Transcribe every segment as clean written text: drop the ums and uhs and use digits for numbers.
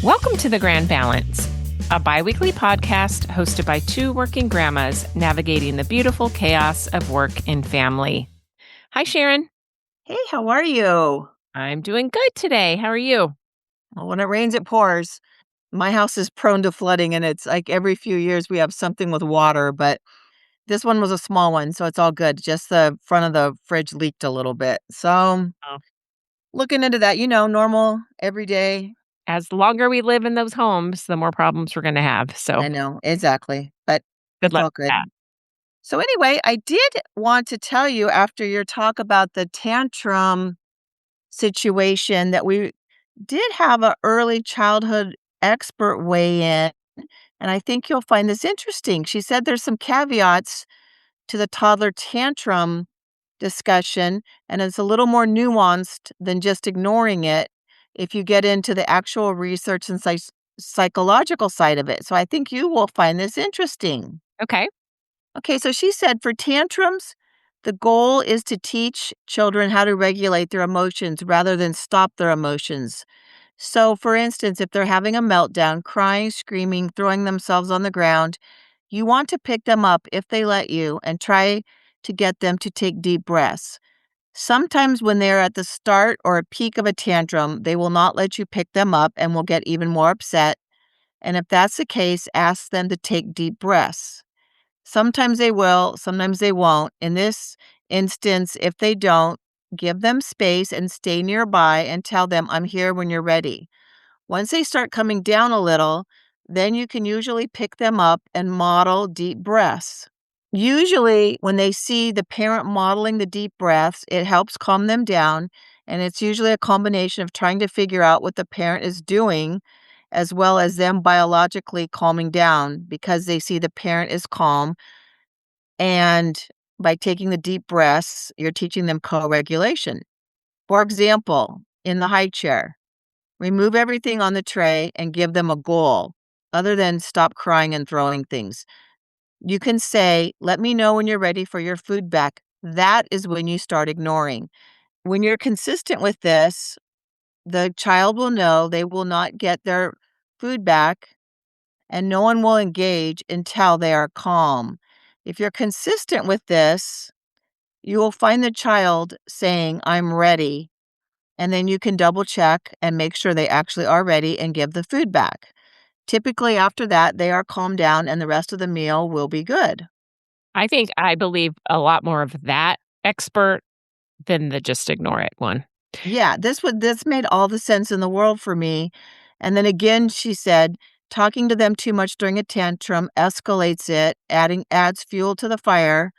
Welcome to The Grand Balance, a biweekly podcast hosted by two working grandmas navigating the beautiful chaos of work and family. Hi, Sharon. Hey, how are you? I'm doing good today. How are you? Well, when it rains, it pours. My house is prone to flooding, and it's like every few years we have something with water, but this one was a small one, so it's all good. Just the front of the fridge leaked a little bit. So, Oh. looking into that, normal, everyday. As the longer we live in those homes, the more problems we're going to have. So I know, exactly, but good it's luck all with good. that. So, anyway, I did want to tell you after your talk about the tantrum situation that we did have an early childhood expert weigh in. And I think you'll find this interesting. She said there's some caveats to the toddler tantrum discussion, and it's a little more nuanced than just ignoring it if you get into the actual research and psychological side of it. So I think you will find this interesting. Okay. Okay, so she said for tantrums, the goal is to teach children how to regulate their emotions rather than stop their emotions. So, for instance, if they're having a meltdown, crying, screaming, throwing themselves on the ground, you want to pick them up if they let you and try to get them to take deep breaths. Sometimes, when they're at the start or a peak of a tantrum, they will not let you pick them up and will get even more upset. And if that's the case, ask them to take deep breaths. Sometimes they will, sometimes they won't. In this instance, if they don't, give them space and stay nearby and tell them, I'm here when you're ready. Once they start coming down a little, then you can usually pick them up and model deep breaths. Usually, when they see the parent modeling the deep breaths, it helps calm them down. And it's usually a combination of trying to figure out what the parent is doing, as well as them biologically calming down because they see the parent is calm. And by taking the deep breaths, you're teaching them co regulation. For example, in the high chair, remove everything on the tray and give them a goal other than stop crying and throwing things. You can say, let me know when you're ready for your food back. That is when you start ignoring. When you're consistent with this, the child will know they will not get their food back and no one will engage until they are calm. If you're consistent with this, you will find the child saying, I'm ready. And then you can double check and make sure they actually are ready and give the food back. Typically, after that, they are calmed down and the rest of the meal will be good. I believe a lot more of that expert than the just ignore it one. Yeah, this made all the sense in the world for me. And then again, she said, talking to them too much during a tantrum escalates it, adds fuel to the fire.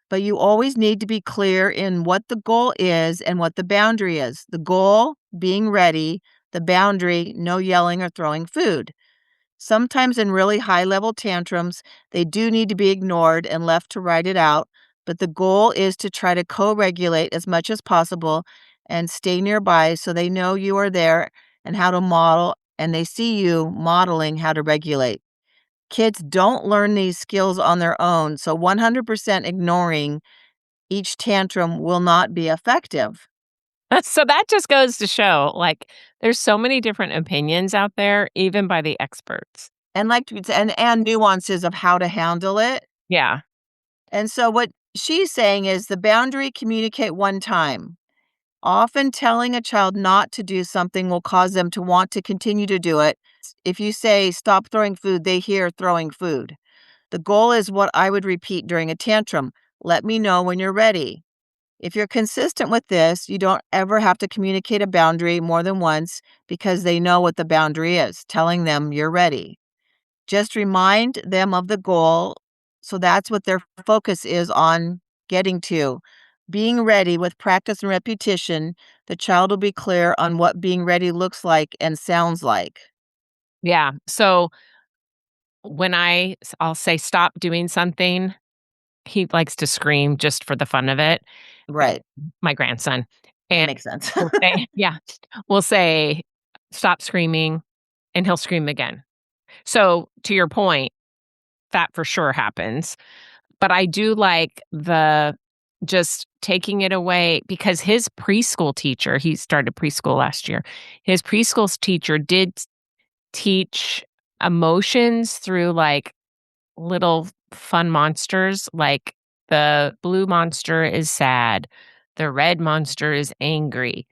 But you always need to be clear in what the goal is and what the boundary is. The goal, being ready, the boundary, no yelling or throwing food. Sometimes in really high-level tantrums, they do need to be ignored and left to ride it out, but the goal is to try to co-regulate as much as possible and stay nearby so they know you are there and how to model, and they see you modeling how to regulate. Kids don't learn these skills on their own, so 100% ignoring each tantrum will not be effective. So that just goes to show, there's so many different opinions out there, even by the experts. And and nuances of how to handle it. Yeah. And so what she's saying is the boundary communicate one time. Often telling a child not to do something will cause them to want to continue to do it. If you say stop throwing food, they hear throwing food. The goal is what I would repeat during a tantrum. Let me know when you're ready. If you're consistent with this, you don't ever have to communicate a boundary more than once because they know what the boundary is, telling them you're ready. Just remind them of the goal. So that's what their focus is on getting to. Being ready with practice and repetition, the child will be clear on what being ready looks like and sounds like. Yeah. So when I'll say stop doing something, he likes to scream just for the fun of it. Right. My grandson. That And makes sense. we'll say, yeah, we'll say, stop screaming, and he'll scream again. So to your point, that for sure happens. But I do like the just taking it away because his preschool teacher, he started preschool last year. His preschool teacher did teach emotions through, like, little fun monsters, like the blue monster is sad, the red monster is angry,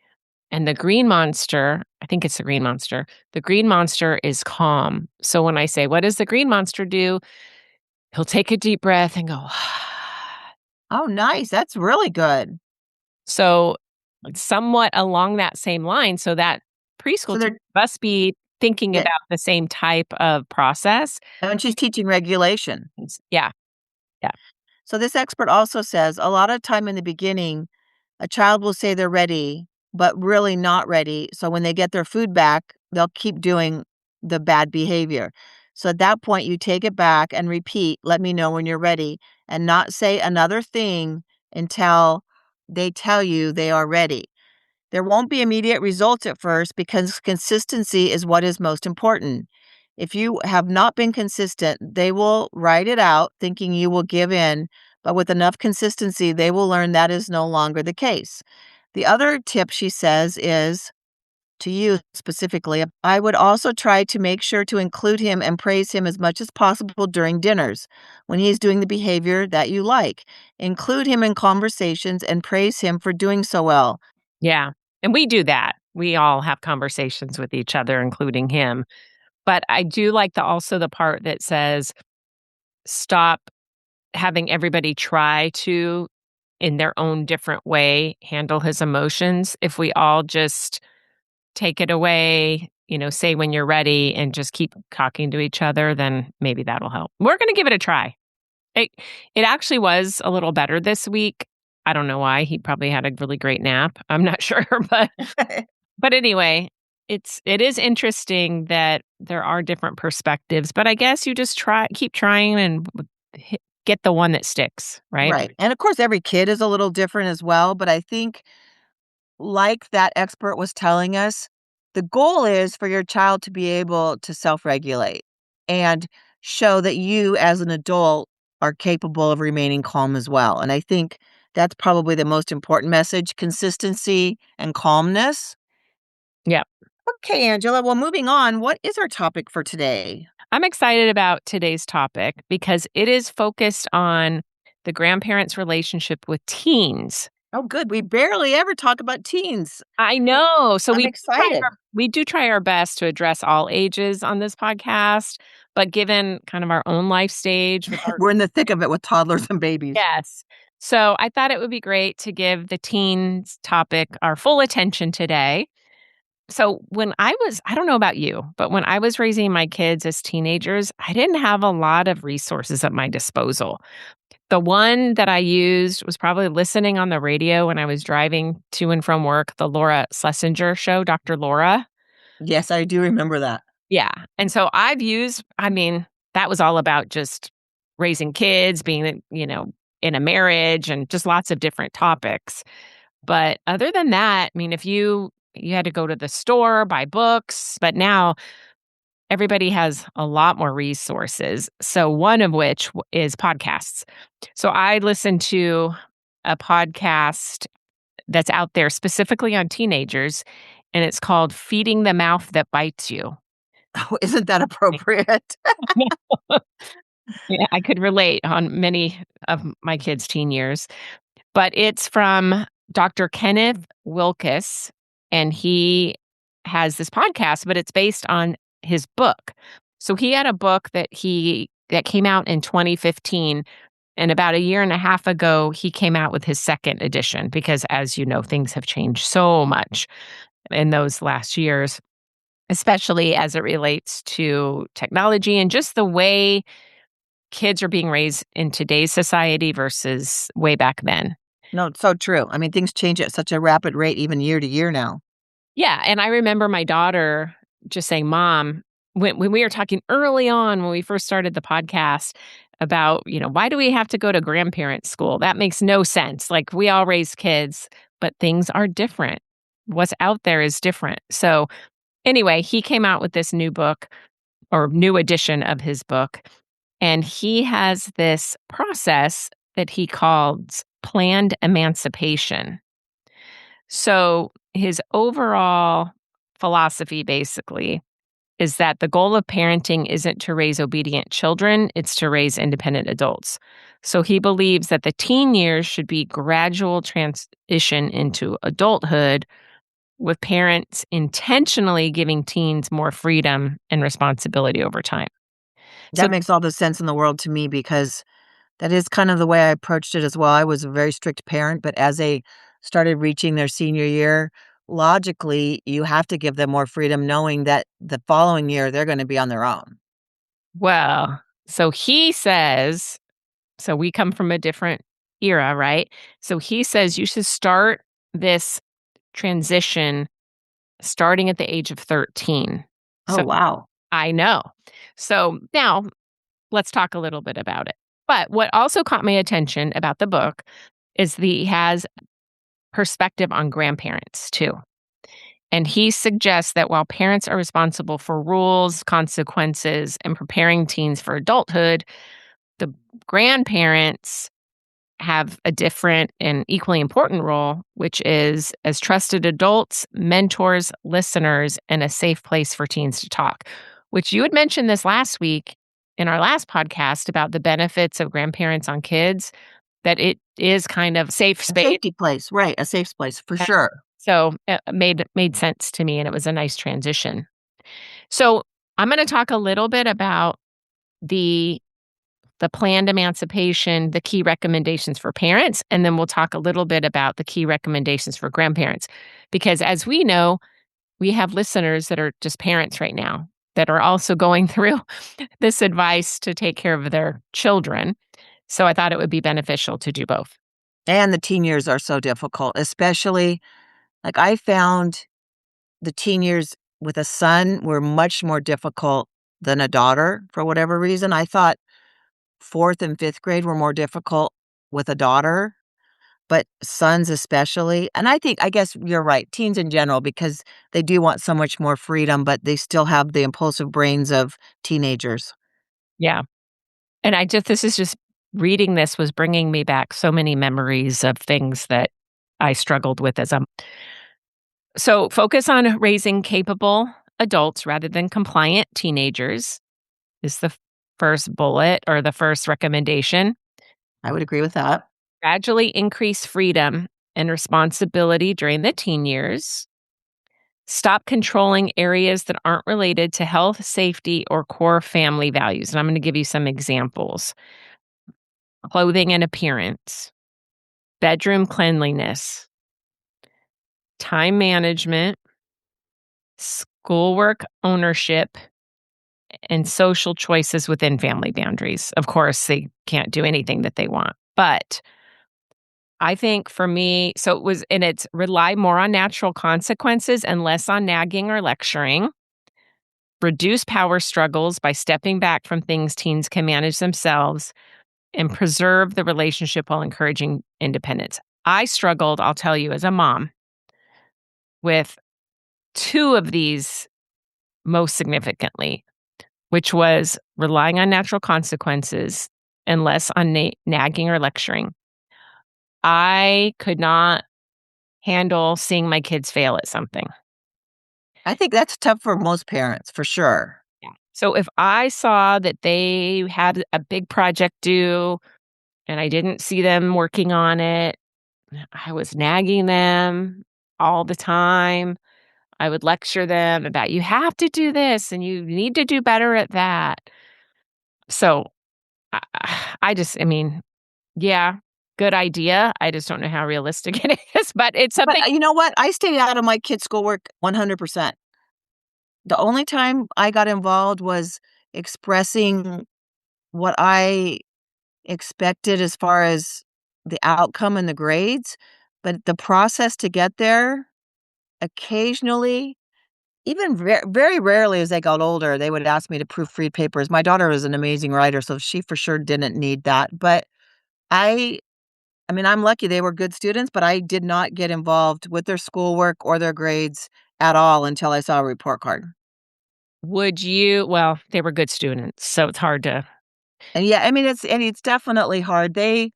and the green monster, I think it's the green monster, the green monster is calm. So when I say, "What does the green monster do?" He'll take a deep breath and go, Oh, nice. That's really good. so, somewhat along that same line, so that preschool So teacher they're must be thinking yeah, about the same type of process. and she's teaching regulation. Yeah, yeah, So this expert also says a lot of time in the beginning, a child will say they're ready, but really not ready. So when they get their food back, they'll keep doing the bad behavior. So at that point, you take it back and repeat, let me know when you're ready, and not say another thing until they tell you they are ready. There won't be immediate results at first because consistency is what is most important. If you have not been consistent, they will write it out thinking you will give in, but with enough consistency, they will learn that is no longer the case. The other tip she says is to you specifically, I would also try to make sure to include him and praise him as much as possible during dinners when he's doing the behavior that you like. Include him in conversations and praise him for doing so well. yeah, and we do that. We all have conversations with each other, including him, but I do like the part that says, "Stop having everybody try to, in their own different way, handle his emotions." If we all just take it away, say when you're ready and just keep talking to each other, then maybe that'll help. We're gonna give it a try. It it actually was a little better this week. I don't know why. He probably had a really great nap. I'm not sure, but anyway, it is interesting that there are different perspectives, but I guess you just keep trying and get the one that sticks, right? Right. And of course, every kid is a little different as well. But I think, like that expert was telling us, the goal is for your child to be able to self regulate and show that you, as an adult, are capable of remaining calm as well. And I think that's probably the most important message, consistency and calmness. Yeah. Okay, Angela. Well, moving on, what is our topic for today? I'm excited about today's topic because it is focused on the grandparents' relationship with teens. Oh, good. We barely ever talk about teens. I know. So I'm excited. we do try our best to address all ages on this podcast, but given kind of our own life stage with our We're in the thick of it with toddlers and babies. yes. So I thought it would be great to give the teens topic our full attention today. So when I don't know about you, but when I was raising my kids as teenagers, I didn't have a lot of resources at my disposal. The one that I used was probably listening on the radio when I was driving to and from work, the Laura Schlesinger show, Dr. Laura. Yes, I do remember that. Yeah. And so I mean, that was all about just raising kids, being, in a marriage and just lots of different topics. But other than that, I mean, if you had to go to the store, buy books, but now everybody has a lot more resources. So one of which is podcasts. So I listen to a podcast that's out there specifically on teenagers, and it's called Feeding the Mouth That Bites You. Oh, isn't that appropriate? Yeah, I could relate on many of my kids' teen years, but it's from Dr. Kenneth Wilgus, and he has this podcast, but it's based on his book. So he had a book that came out in 2015, and about a year and a half ago, he came out with his second edition because, as you know, things have changed so much in those last years, especially as it relates to technology and just the way kids are being raised in today's society versus way back then. No, it's so true. I mean, things change at such a rapid rate even year to year now. Yeah, and I remember my daughter just saying, "Mom," when we were talking early on when we first started the podcast about, why do we have to go to grandparent school? That makes no sense. Like, we all raise kids, but things are different. What's out there is different. So, anyway, he came out with this new book or new edition of his book, and he has this process that he calls planned emancipation. So his overall philosophy basically is that the goal of parenting isn't to raise obedient children, it's to raise independent adults. So he believes that the teen years should be gradual transition into adulthood, with parents intentionally giving teens more freedom and responsibility over time. So, That makes all the sense in the world to me because that is kind of the way I approached it as well. I was a very strict parent, but as they started reaching their senior year, logically, you have to give them more freedom knowing that the following year they're gonna be on their own. well, so he says, so we come from a different era, right? So he says you should start this transition starting at the age of 13. Oh, So wow. I know. So now let's talk a little bit about it. But what also caught my attention about the book is he has perspective on grandparents too. And he suggests that while parents are responsible for rules, consequences, and preparing teens for adulthood, the grandparents have a different and equally important role, which is as trusted adults, mentors, listeners, and a safe place for teens to talk. Which you had mentioned this last week in our last podcast about the benefits of grandparents on kids, that it is kind of safe A space. safety place, right, a safe place for Yeah. sure. So it made sense to me, and it was a nice transition. So I'm going to talk a little bit about the planned emancipation, the key recommendations for parents, and then we'll talk a little bit about the key recommendations for grandparents. Because as we know, we have listeners that are just parents right now that are also going through this advice to take care of their children. So I thought it would be beneficial to do both. And the teen years are so difficult, especially like, I found the teen years with a son were much more difficult than a daughter for whatever reason. I thought 4th and 5th grade were more difficult with a daughter, but sons especially. And I guess you're right, teens in general, because they do want so much more freedom, but they still have the impulsive brains of teenagers. Yeah. And this is just reading this was bringing me back so many memories of things that I struggled with as a. So focus on raising capable adults rather than compliant teenagers is the first bullet or the first recommendation. I would agree with that. Gradually increase freedom and responsibility during the teen years. Stop controlling areas that aren't related to health, safety, or core family values. And I'm going to give you some examples: clothing and appearance, bedroom cleanliness, time management, schoolwork ownership, and social choices within family boundaries. Of course, they can't do anything that they want. But I think for me, so it was, and it's rely more on natural consequences and less on nagging or lecturing. Reduce power struggles by stepping back from things teens can manage themselves, and preserve the relationship while encouraging independence. I struggled, I'll tell you, as a mom with two of these most significantly, which was relying on natural consequences and less on nagging or lecturing. I could not handle seeing my kids fail at something. I think that's tough for most parents, for sure. Yeah. So if I saw that they had a big project due and I didn't see them working on it, I was nagging them all the time. I would lecture them about, you have to do this and you need to do better at that. So I, I mean, yeah, good idea. I just don't know how realistic it is, but it's But, something. you know what? I stayed out of my kids' schoolwork 100%. The only time I got involved was expressing what I expected as far as the outcome and the grades, but the process to get there, occasionally, even very rarely as they got older, they would ask me to proofread papers. My daughter was an amazing writer, so she for sure didn't need that, but I I mean, I'm lucky they were good students, but I did not get involved with their schoolwork or their grades at all until I saw a report card. Would you, well, they were good students, so it's hard to. And yeah, I mean, it's definitely hard. They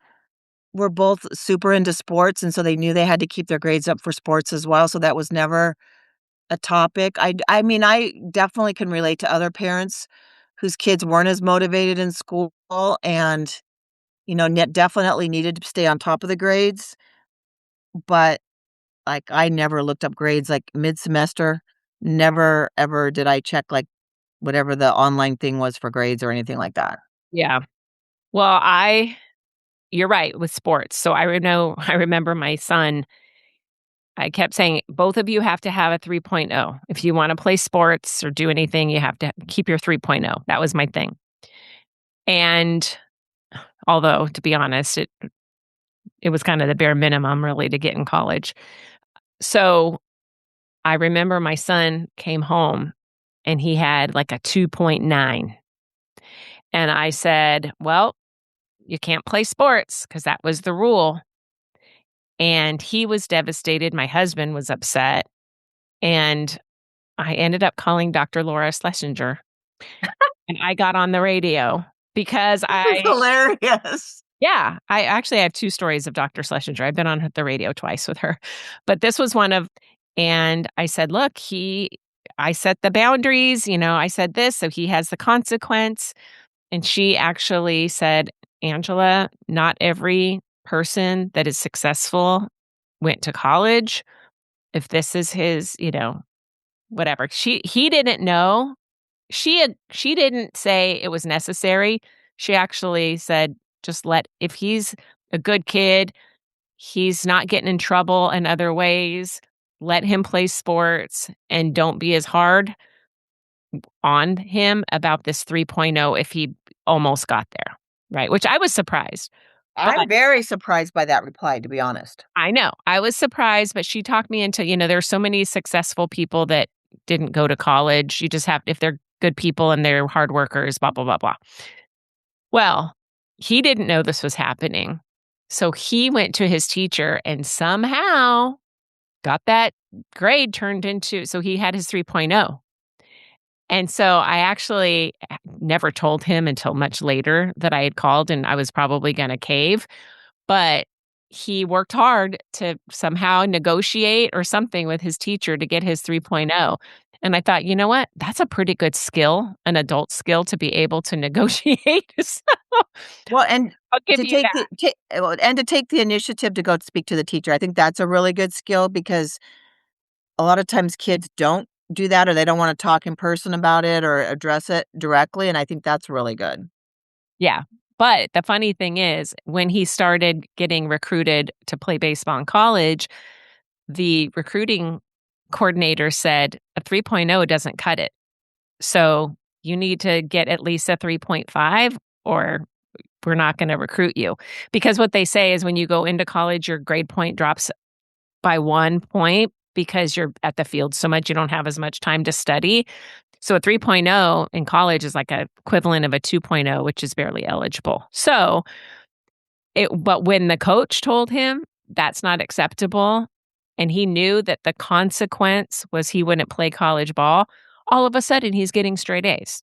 were both super into sports, and so they knew they had to keep their grades up for sports as well, so that was never a topic. I mean, I definitely can relate to other parents whose kids weren't as motivated in school and, definitely needed to stay on top of the grades, but, like, I never looked up grades, like, mid-semester. Never ever did I check, like, whatever the online thing was for grades or anything like that. Yeah. Well, you're right with sports. So I remember my son, I kept saying, "Both of you have to have a 3.0. If you wanna play sports or do anything, you have to keep your 3.0." That was my thing. And although, to be honest, it was kinda the bare minimum really to get in college. So, I remember my son came home and he had like a 2.9. And I said, "Well, you can't play sports because that was the rule." And he was devastated. My husband was upset. And I ended up calling Dr. Laura Schlesinger, and I got on the radio because This is hilarious. yeah, I actually have 2 stories of Dr. Schlesinger. I've been on the radio twice with her, but this was one of, and I said, "Look, I set the boundaries, I said this, so he has the consequence." And she actually said, "Angela, not every person that is successful went to college. If this is his, whatever." He didn't know. She didn't say it was necessary. She actually said, "Just if he's a good kid, he's not getting in trouble in other ways, let him play sports and don't be as hard on him about this 3.0 if he almost got there." Right? Which I was surprised. But I'm very surprised by that reply, to be honest. I know. I was surprised, but she talked me into, there's so many successful people that didn't go to college. You just have, if they're good people and they're hard workers, blah, blah, blah, blah. Well, he didn't know this was happening. So he went to his teacher and somehow got that grade turned into, so he had his 3.0. And so I actually never told him until much later that I had called and I was probably going to cave. But he worked hard to somehow negotiate or something with his teacher to get his 3.0. And I thought, you know what? That's a pretty good skill, an adult skill to be able to negotiate. So Well, and I'll give to you take that. and to take the initiative to go speak to the teacher, I think that's a really good skill because a lot of times kids don't do that or they don't wanna talk in person about it or address it directly, and I think that's really good. Yeah. But the funny thing is, when he started getting recruited to play baseball in college, the recruiting coordinator said a 3.0 doesn't cut it. So you need to get at least a 3.5 or we're not going to recruit you. Because what they say is when you go into college, your grade point drops by 1 point because you're at the field so much, you don't have as much time to study. So a 3.0 in college is like a equivalent of a 2.0, which is barely eligible. So but when the coach told him that's not acceptable, and he knew that the consequence was he wouldn't play college ball, all of a sudden he's getting straight A's.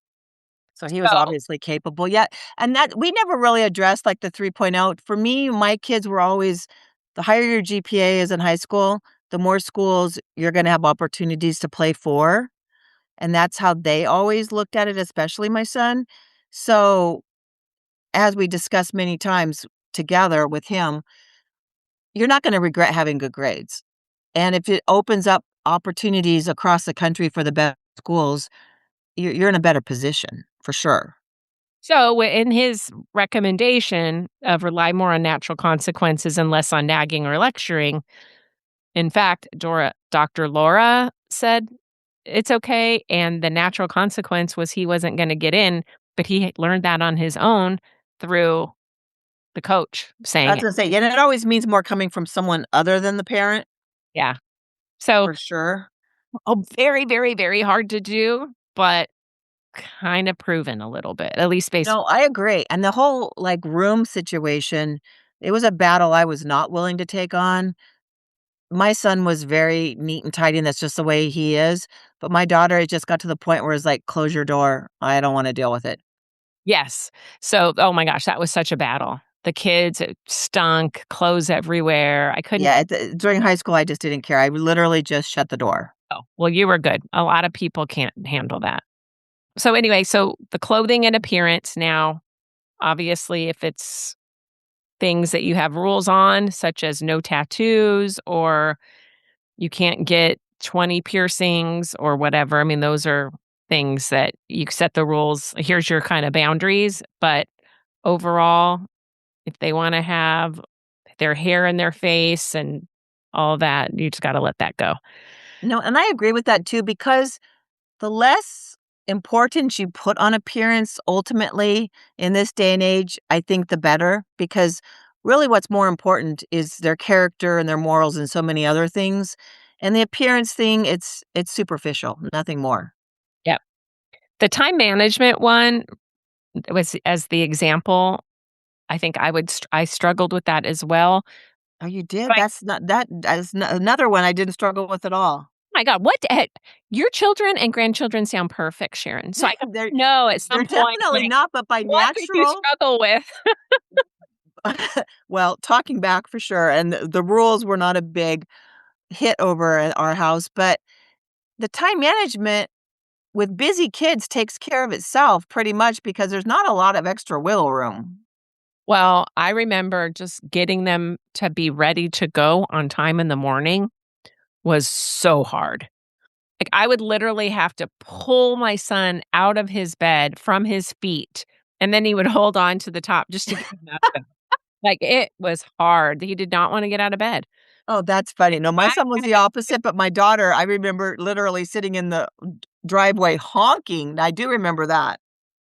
So he was So obviously capable, yeah, and that we never really addressed, like, the 3.0. For me, my kids were always the higher your GPA is in high school, the more schools you're gonna have opportunities to play for, and that's how they always looked at it, especially my son. So, as we discussed many times together with him, you're not gonna regret having good grades, and if it opens up opportunities across the country for the best schools, you're in a better position, for sure. in his recommendation of rely more on natural consequences and less on nagging or lecturing, in fact, Dr. Laura said it's okay, and the natural consequence was he wasn't gonna get in, but he had learned that on his own through the coach I saying was it. gonna say, and it always means more coming from someone other than the parent, Yeah. So, for sure. very, very, very hard to do, but kinda proven a little bit, at least based. No, I agree, and the whole, like, room situation, it was a battle I was not willing to take on. My son was very neat and tidy, and that's just the way he is, but my daughter, it just got to the point where it's like, "Close your door. I don't wanna deal with it." Yes. So, oh my gosh, that was such a battle. The kids, it stunk, clothes everywhere. I couldn't. Yeah, during high school, I just didn't care. I literally just shut the door. Oh, well, you were good. A lot of people can't handle that. So anyway, so the clothing and appearance now, obviously, if it's things that you have rules on, such as no tattoos or you can't get 20 piercings or whatever. I mean, those are things that you set the rules. Here's your kind of boundaries. But overall, if they want to have their hair in their face and all that, you just got to let that go. No, and I agree with that too, because the less importance you put on appearance ultimately in this day and age, I think the better, because really what's more important is their character and their morals and so many other things. And the appearance thing, it's superficial, nothing more. Yep. The time management one was as the example. I think I struggled with that as well. Oh, you did? But That's another one I didn't struggle with at all. my god, what the heck? Your children and grandchildren sound perfect, Sharon. So I gotta They're know at they're some point, definitely like, not, but by what did you natural. struggle with? Well, talking back for sure, and the rules were not a big hit over at our house, but the time management with busy kids takes care of itself pretty much because there's not a lot of extra wiggle room. Well, I remember just getting them to be ready to go on time in the morning was so hard. Like, I would literally have to pull my son out of his bed from his feet, and then he would hold on to the top just to get him out of bed. Like, it was hard. He did not wanna get out of bed. Oh, that's funny. No, my I son was had the opposite, but my daughter, I remember literally sitting in the driveway honking. I do remember that.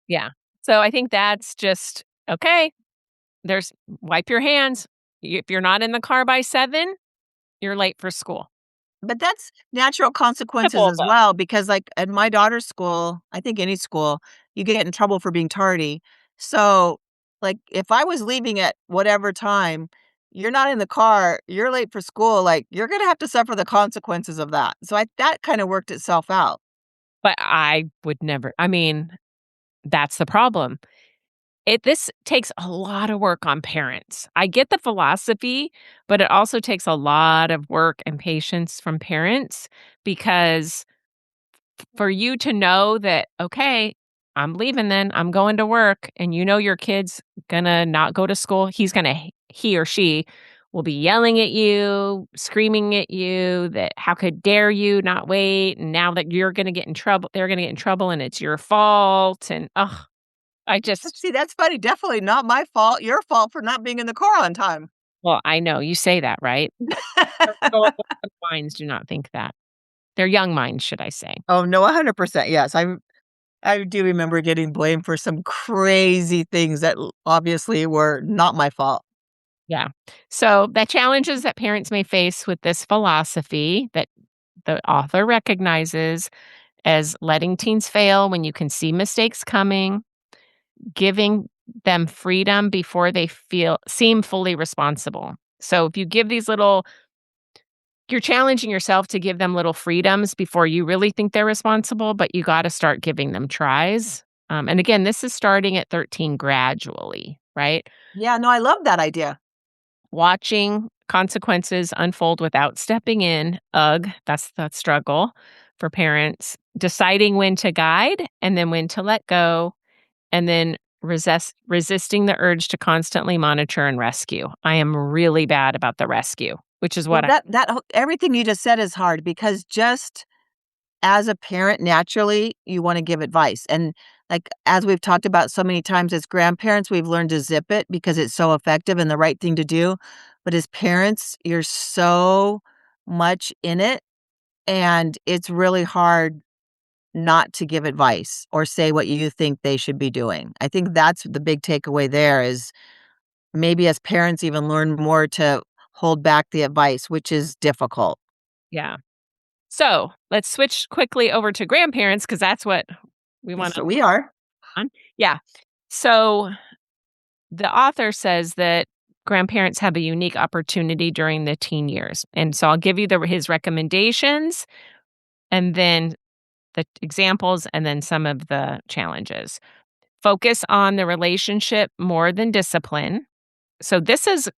Yeah. So I think that's just, okay, there's wipe your hands. If you're not in the car by 7, you're late for school. But that's natural consequences Simple, as though. well because, like, at my daughter's school, I think any school, you get in trouble for being tardy. So, like, if I was leaving at whatever time, you're not in the car, you're late for school, like, you're gonna have to suffer the consequences of that. So I that kinda worked itself out. But I would never, I mean, that's the problem. This takes a lot of work on parents. I get the philosophy, but it also takes a lot of work and patience from parents because for you to know that, okay, I'm leaving then, I'm going to work, and you know your kid's gonna not go to school, he or she will be yelling at you, screaming at you that how could dare you not wait, and now that you're gonna get in trouble, they're gonna get in trouble and it's your fault. And I just See, that's funny, definitely not my fault, your fault for not being in the car on time. well, I know you say that, right? Adult minds do not think that. Their young minds, should I say. Oh, no, 100%, yes, I do remember getting blamed for some crazy things that l obviously were not my fault. Yeah. So the challenges that parents may face with this philosophy that the author recognizes as letting teens fail when you can see mistakes coming, giving them freedom before they seem fully responsible. So if you give these little you're challenging yourself to give them little freedoms before you really think they're responsible, but you got to start giving them tries. And again, this is starting at 13 gradually, right? Yeah, no, I love that idea. Watching consequences unfold without stepping in. Ugh, that's the struggle for parents. Deciding when to guide and then when to let go, and then resisting the urge to constantly monitor and rescue. I am really bad about the rescue, which is Well, what I that whole everything you just said is hard because just as a parent, naturally, you wanna give advice, and, like, as we've talked about so many times as grandparents, we've learned to zip it because it's so effective and the right thing to do, but as parents, you're so much in it, and it's really hard not to give advice or say what you think they should be doing. I think that's the big takeaway there is maybe as parents even learn more to hold back the advice, which is difficult. yeah. So, let's switch quickly over to grandparents because that's what we wanna So we are. on. Yeah. So, the author says that grandparents have a unique opportunity during the teen years, and so I'll give you his recommendations and then the examples and then some of the challenges. Focus on the relationship more than discipline. So, this is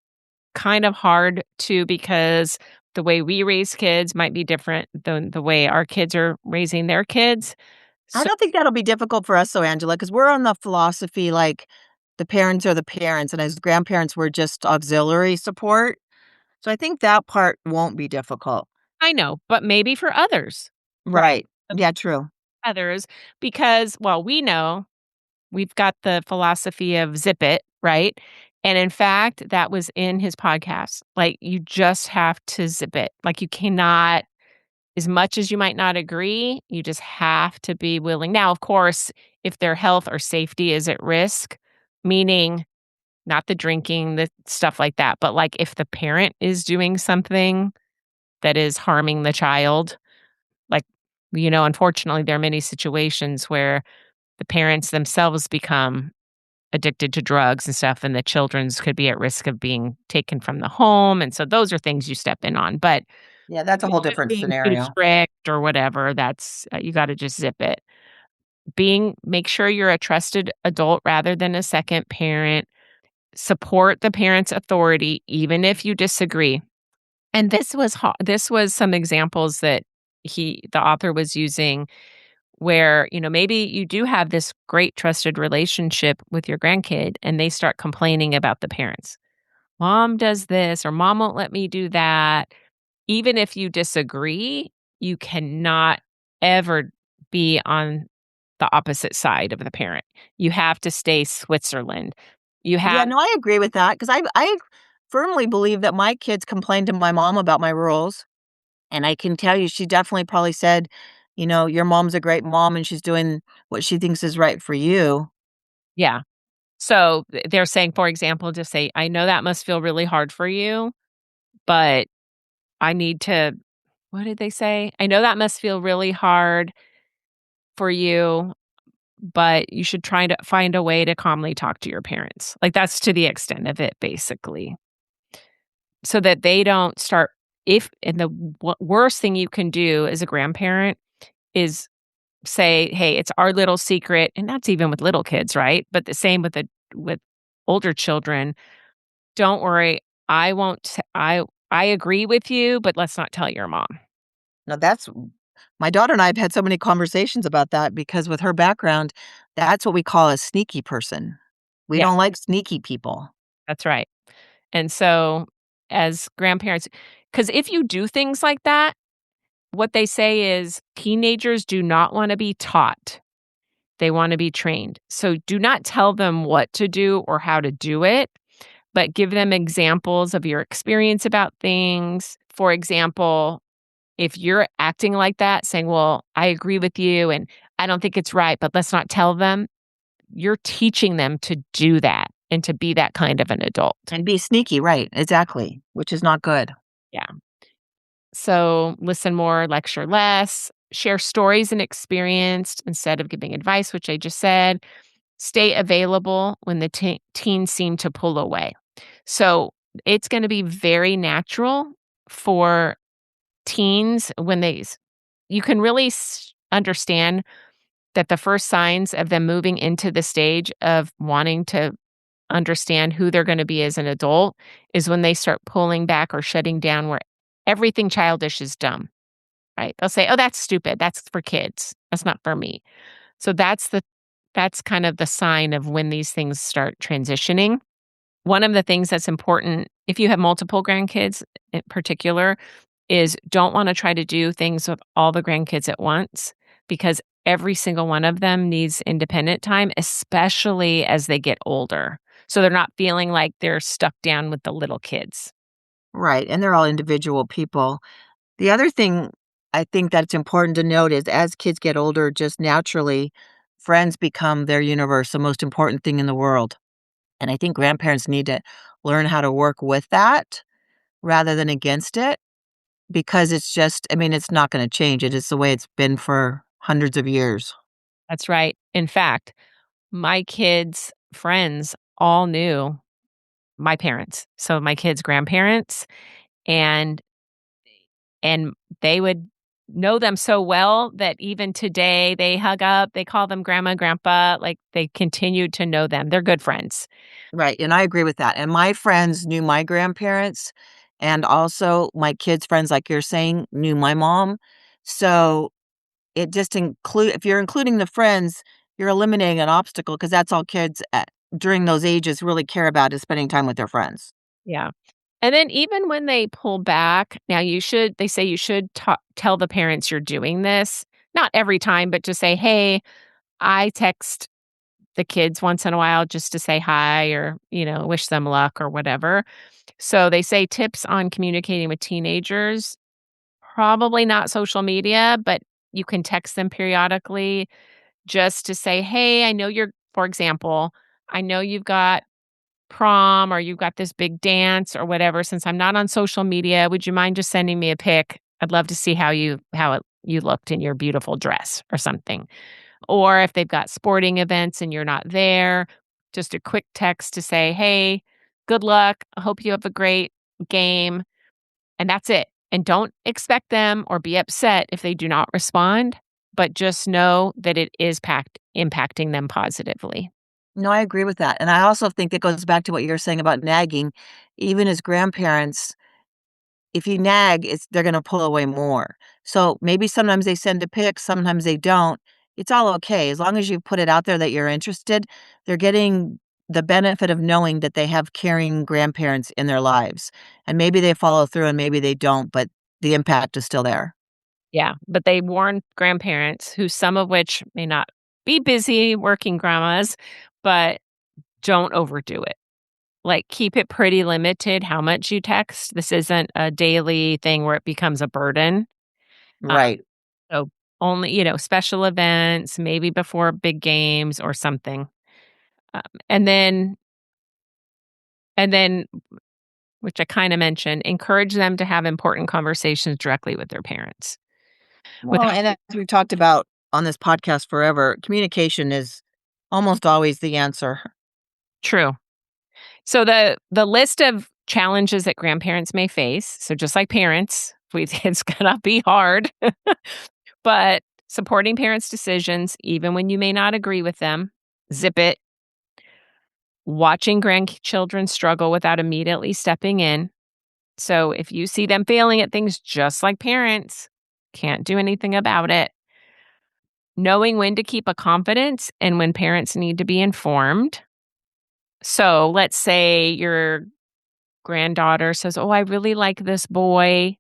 kind of hard too because the way we raise kids might be different than the way our kids are raising their kids. I So don't think that'll be difficult for us though, Angela, because 'cause we're on the philosophy, like, the parents are the parents, and as grandparents, we're just auxiliary support. So I think that part won't be difficult. I know, but maybe for others, right? Right. Yeah, true. Others, because, well, we know we've got the philosophy of zip it, right? And in fact, that was in his podcast. Like, you just have to zip it. Like, you cannot, as much as you might not agree, you just have to be willing. Now, of course, if their health or safety is at risk, meaning not the drinking, the stuff like that, but like if the parent is doing something that is harming the child, like, unfortunately, there are many situations where the parents themselves become addicted to drugs and stuff, and the children's could be at risk of being taken from the home, and so those are things you step in on, but Yeah, that's a if it's whole just different being too scenario. strict or whatever, that's you gotta just zip it. Make sure you're a trusted adult rather than a second parent. Support the parent's authority even if you disagree. And this was some examples that the author was using where, maybe you do have this great trusted relationship with your grandkid and they start complaining about the parents. Mom does this or mom won't let me do that. Even if you disagree, you cannot ever be on the opposite side of the parent. You have to stay Switzerland. You Yeah, have no, I agree with that because I firmly believe that my kids complained to my mom about my rules, and I can tell you she definitely probably said, "Your mom's a great mom, and she's doing what she thinks is right for you." yeah. So, they're saying, for example, just say, "I know that must feel really hard for you, but I need to" what did they say? "I know that must feel really hard for you, but you should try to find a way to calmly talk to your parents." Like, that's to the extent of it, basically. So that they don't start if and the worst thing you can do as a grandparent is say, "Hey, it's our little secret," and that's even with little kids, right? But the same with older children. "Don't worry, I won't t I agree with you, but let's not tell your mom." Now that's my daughter and I have had so many conversations about that because with her background, that's what we call a sneaky person. We Yeah, don't like sneaky people. that's right. And so, as grandparents, because if you do things like that, what they say is teenagers do not wanna be taught, they wanna be trained. So, do not tell them what to do or how to do it, but give them examples of your experience about things. For example, if you're acting like that, saying, "Well, I agree with you, and I don't think it's right, but let's not tell them," you're teaching them to do that and to be that kind of an adult. And be sneaky, right, exactly, which is not good. Yeah. So listen more, lecture less, share stories and experience instead of giving advice, which I just said. Stay available when the teens seem to pull away. So it's going to be very natural for teens when you can really understand that the first signs of them moving into the stage of wanting to understand who they're gonna be as an adult is when they start pulling back or shutting down where everything childish is dumb, right? They'll say, "Oh, that's stupid. That's for kids. That's not for me." So that's kind of the sign of when these things start transitioning. One of the things that's important, if you have multiple grandkids in particular, is don't wanna try to do things with all the grandkids at once because every single one of them needs independent time, especially as they get older. So they're not feeling like they're stuck down with the little kids. Right, and they're all individual people. The other thing I think that's important to note is as kids get older, just naturally, friends become their universe, the most important thing in the world. And I think grandparents need to learn how to work with that rather than against it because it's just, I mean, it's not going to change. It is the way it's been for hundreds of years. That's right. In fact, my kids' friends all knew my parents, so my kids' grandparents, and And they would know them so well that even today they hug up, they call them grandma, grandpa, like they continue to know them. They're good friends. Right. And I agree with that. And my friends knew my grandparents and also my kids' friends, like you're saying, knew my mom. So it just include if you're including the friends, you're eliminating an obstacle because that's all kids during those ages really care about is spending time with their friends. Yeah. And then even when they pull back, now they say you should tell the parents you're doing this. Not every time, but just say, "Hey, I text the kids once in a while just to say hi or, wish them luck or whatever." So they say tips on communicating with teenagers, probably not social media, but you can text them periodically just to say, "Hey, I know you're," for example, "I know you've got prom or you've got this big dance or whatever. Since I'm not on social media, would you mind just sending me a pic? I'd love to see how you looked in your beautiful dress," or something. Or if they've got sporting events and you're not there, just a quick text to say, "Hey, good luck. I hope you have a great game." And that's it. And don't expect them or be upset if they do not respond, but just know that it is impacting them positively. No, I agree with that. And I also think it goes back to what you're saying about nagging. Even as grandparents, if you nag, they're gonna pull away more. So maybe sometimes they send a pic, sometimes they don't. It's all okay. As long as you put it out there that you're interested, they're getting the benefit of knowing that they have caring grandparents in their lives. And maybe they follow through and maybe they don't, but the impact is still there. Yeah, but they warn grandparents, who some of which may not be busy working grandmas, but don't overdo it. Like, keep it pretty limited how much you text. This isn't a daily thing where it becomes a burden. Um, Right. so only, special events, maybe before big games or something. Um, and then and then, which I kinda mentioned, encourage them to have important conversations directly with their parents Well, without and as we've talked about on this podcast forever, communication is almost always the answer. True. So the list of challenges that grandparents may face, so just like parents, it's gonna be hard, but supporting parents' decisions, even when you may not agree with them, zip it. Watching grandchildren struggle without immediately stepping in. So if you see them failing at things just like parents, can't do anything about it. Knowing when to keep a confidence and when parents need to be informed. So let's say your granddaughter says, "Oh, I really like this boy."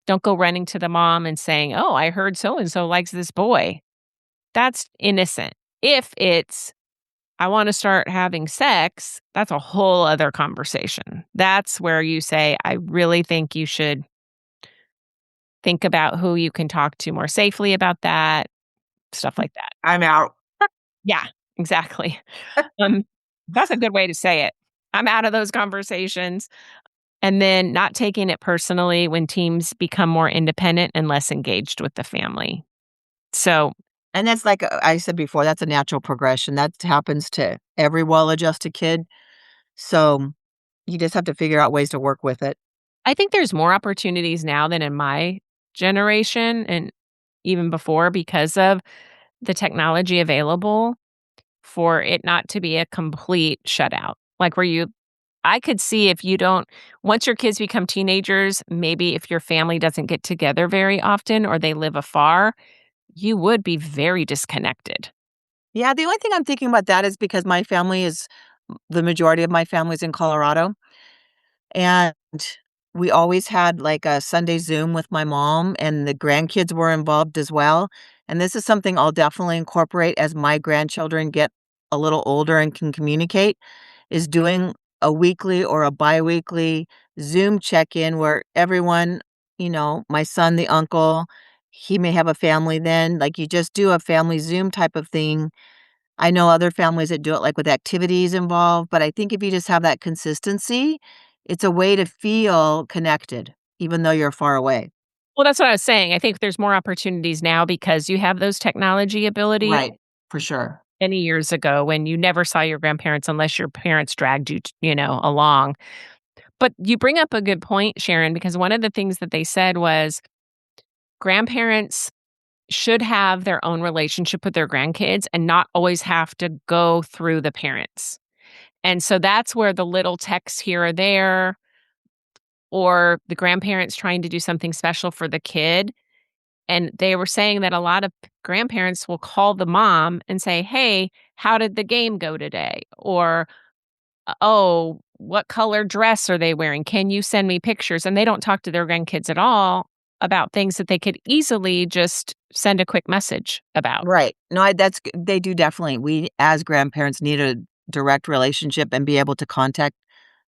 Don't go running to the mom and saying, "Oh, I heard so and so likes this boy." That's innocent. If it's, "I want to start having sex," that's a whole other conversation. That's where you say, "I really think you should think about who you can talk to more safely about that," stuff like that. I'm out. Yeah, exactly. Um, that's a good way to say it. I'm out of those conversations. And then not taking it personally when teams become more independent and less engaged with the family. So, And that's like I said before, that's a natural progression. That happens to every well-adjusted kid. So you just have to figure out ways to work with it. I think there's more opportunities now than in my generation and even before because of the technology available for it not to be a complete shutout. Like, where I could see if you don't, once your kids become teenagers, maybe if your family doesn't get together very often or they live afar, you would be very disconnected. Yeah, the only thing I'm thinking about that is because my family is the majority of my family's in Colorado. And we always had, like, a Sunday Zoom with my mom, and the grandkids were involved as well, and this is something I'll definitely incorporate as my grandchildren get a little older and can communicate, is doing a weekly or a biweekly Zoom check-in where everyone, my son, the uncle, he may have a family then, like, you just do a family Zoom type of thing. I know other families that do it, like, with activities involved, but I think if you just have that consistency, it's a way to feel connected even though you're far away. Well, that's what I was saying. I think there's more opportunities now because you have those technology abilities. Right, for sure. Many years ago when you never saw your grandparents unless your parents dragged you, along. But you bring up a good point, Sharon, because one of the things that they said was grandparents should have their own relationship with their grandkids and not always have to go through the parents. And so that's where the little texts here or there, or the grandparents trying to do something special for the kid. And they were saying that a lot of grandparents will call the mom and say, "Hey, how did the game go today?" Or, "Oh, what color dress are they wearing? Can you send me pictures?" And they don't talk to their grandkids at all about things that they could easily just send a quick message about. Right. No, that's they do definitely. We as grandparents need a direct relationship and be able to contact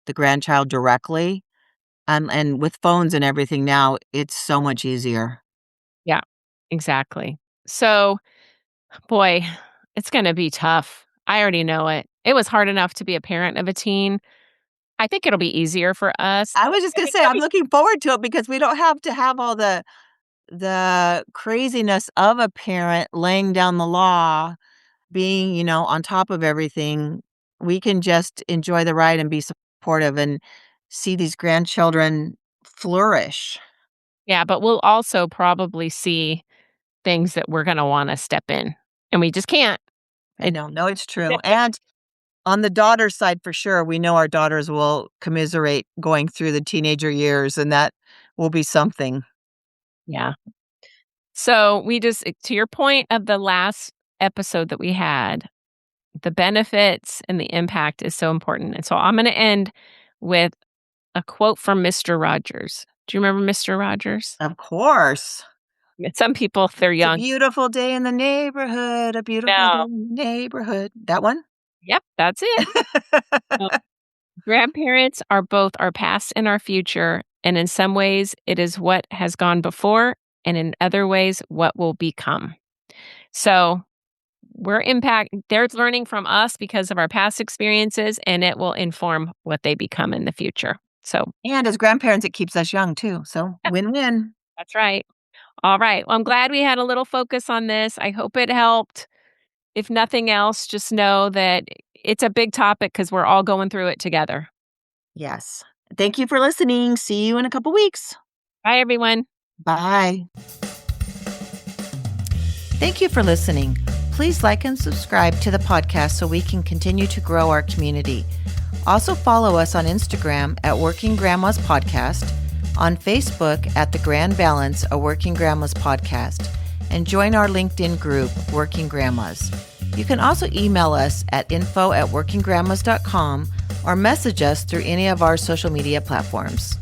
the grandchild directly. And with phones and everything now, it's so much easier. Yeah, exactly. So, boy, it's gonna be tough. I already know it. It was hard enough to be a parent of a teen. I think it'll be easier for us. I was just I gonna think say it'll I'm be looking forward to it because we don't have to have all the craziness of a parent laying down the law, being, on top of everything. We can just enjoy the ride and be supportive and see these grandchildren flourish. yeah, but we'll also probably see things that we're gonna wanna step in, and we just can't. I know. No, it's true. And on the daughter side, for sure, we know our daughters will commiserate going through the teenager years, and that will be something. Yeah. So, we just to your point of the last episode that we had, the benefits and the impact is so important, and so I'm gonna end with a quote from Mister Rogers. Do you remember Mister Rogers? Of course. Some people, if they're It's a young. beautiful day in the neighborhood, a beautiful day No. in the neighborhood. That one? Yep, that's it. No. Grandparents are both our past and our future, and in some ways, it is what has gone before, and in other ways, what will become. So, they're learning from us because of our past experiences, and it will inform what they become in the future. So, And as grandparents, it keeps us young too, so yeah, win-win. that's right. All right. Well, I'm glad we had a little focus on this. I hope it helped. If nothing else, just know that it's a big topic because we're all going through it together. Yes. Thank you for listening. See you in a couple weeks. Bye, everyone. Bye. Thank you for listening. Please like and subscribe to the podcast so we can continue to grow our community. Also follow us on Instagram at Working Grandmas Podcast, on Facebook at The Grand Balance, a Working Grandmas Podcast, and join our LinkedIn group, Working Grandmas. You can also email us at info@workinggrandmas.com or message us through any of our social media platforms.